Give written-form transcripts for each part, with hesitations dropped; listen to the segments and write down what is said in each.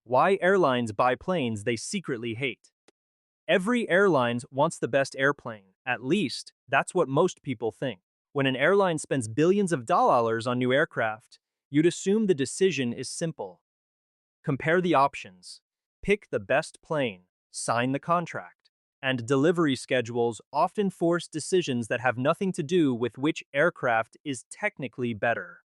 Why airlines buy planes they secretly hate. Every airline wants the best airplane. At least, that's what most people think. When an airline spends billions of dollars on new aircraft, you'd assume the decision is simple. Compare the options. Pick the best plane, sign the contract. And delivery schedules often force decisions that have nothing to do with which aircraft is technically better.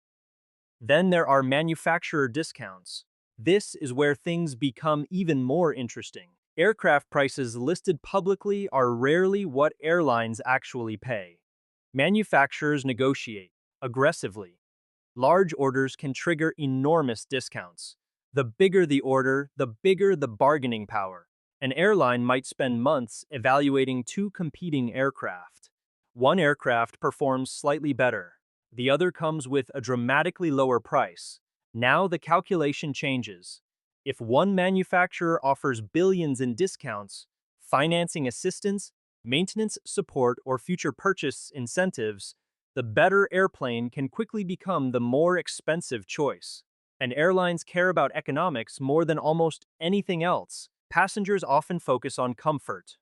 Then there are manufacturer discounts. This is where things become even more interesting. Aircraft prices listed publicly are rarely what airlines actually pay. Manufacturers negotiate aggressively. Large orders can trigger enormous discounts. The bigger the order, the bigger the bargaining power. An airline might spend months evaluating two competing aircraft. One aircraft performs slightly better. The other comes with a dramatically lower price. Now the calculation changes. If one manufacturer offers billions in discounts, financing assistance, maintenance support, or future purchase incentives, the better airplane can quickly become the more expensive choice. And airlines care about economics more than almost anything else. Passengers often focus on comfort.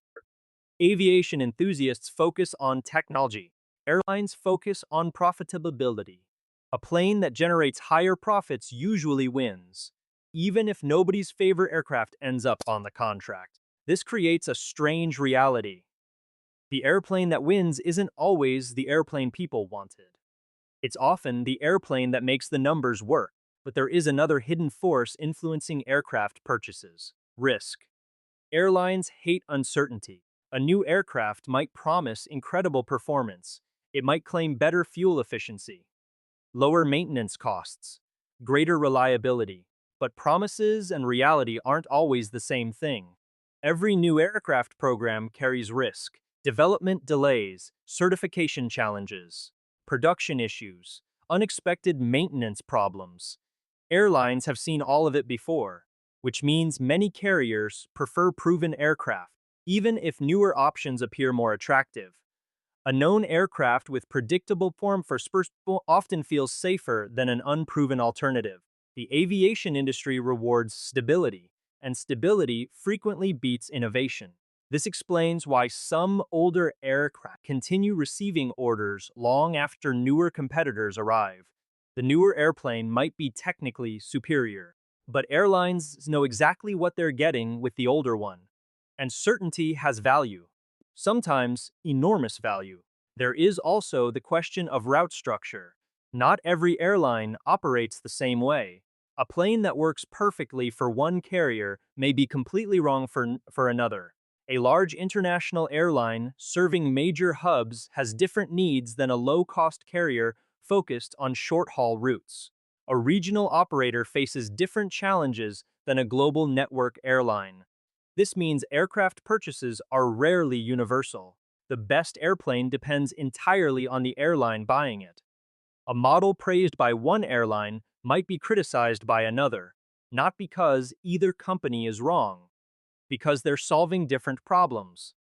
Aviation enthusiasts focus on technology. Airlines focus on profitability. A plane that generates higher profits usually wins, even if nobody's favorite aircraft ends up on the contract. This creates a strange reality. The airplane that wins isn't always the airplane people wanted. It's often the airplane that makes the numbers work, but there is another hidden force influencing aircraft purchases: risk. Airlines hate uncertainty. A new aircraft might promise incredible performance. It might claim better fuel efficiency, lower maintenance costs, greater reliability. But promises and reality aren't always the same thing. Every new aircraft program carries risk: development delays, certification challenges, production issues, unexpected maintenance problems. Airlines have seen all of it before, which means many carriers prefer proven aircraft, even if newer options appear more attractive. A known aircraft with predictable form for often feels safer than an unproven alternative. The aviation industry rewards stability, and stability frequently beats innovation. This explains why some older aircraft continue receiving orders long after newer competitors arrive. The newer airplane might be technically superior, but airlines know exactly what they're getting with the older one. And certainty has value, sometimes enormous value. There is also the question of route structure. Not every airline operates the same way. A plane that works perfectly for one carrier may be completely wrong for another. A large international airline serving major hubs has different needs than a low-cost carrier focused on short-haul routes. A regional operator faces different challenges than a global network airline. This means aircraft purchases are rarely universal. The best airplane depends entirely on the airline buying it. A model praised by one airline might be criticized by another, not because either company is wrong, because they're solving different problems.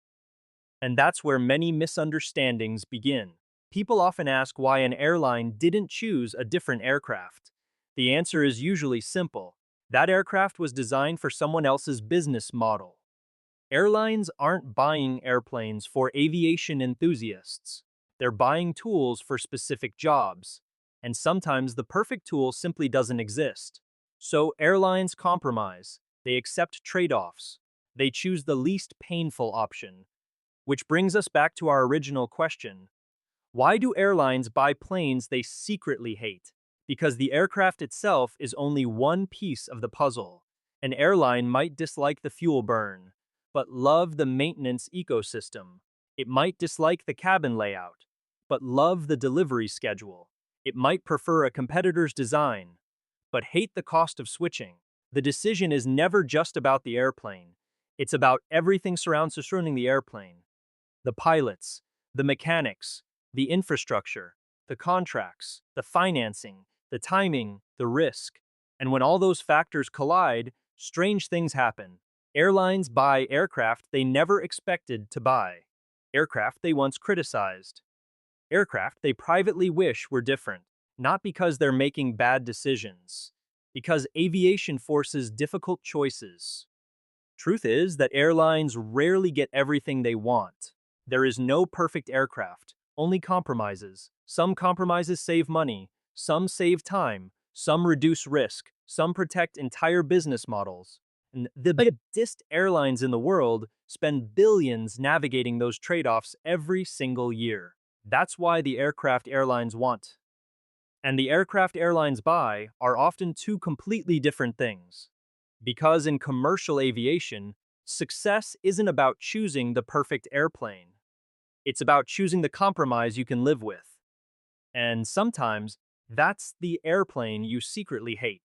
And that's where many misunderstandings begin. People often ask why an airline didn't choose a different aircraft. The answer is usually simple. That aircraft was designed for someone else's business model. Airlines aren't buying airplanes for aviation enthusiasts. They're buying tools for specific jobs. And sometimes the perfect tool simply doesn't exist. So airlines compromise. They accept trade-offs. They choose the least painful option. Which brings us back to our original question. Why do airlines buy planes they secretly hate? Because the aircraft itself is only one piece of the puzzle. An airline might dislike the fuel burn, but love the maintenance ecosystem. It might dislike the cabin layout, but love the delivery schedule. It might prefer a competitor's design, but hate the cost of switching. The decision is never just about the airplane. It's about everything surrounding the airplane. The pilots, the mechanics, the infrastructure, the contracts, the financing, the timing, the risk. And when all those factors collide, strange things happen. Airlines buy aircraft they never expected to buy. Aircraft they once criticized. Aircraft they privately wish were different. Not because they're making bad decisions. Because aviation forces difficult choices. Truth is that airlines rarely get everything they want. There is no perfect aircraft, only compromises. Some compromises save money, some save time, some reduce risk, some protect entire business models. And the biggest airlines in the world spend billions navigating those trade-offs every single year. That's why the aircraft airlines want and the aircraft airlines buy are often two completely different things. Because in commercial aviation, success isn't about choosing the perfect airplane. It's about choosing the compromise you can live with. And sometimes, that's the airplane you secretly hate.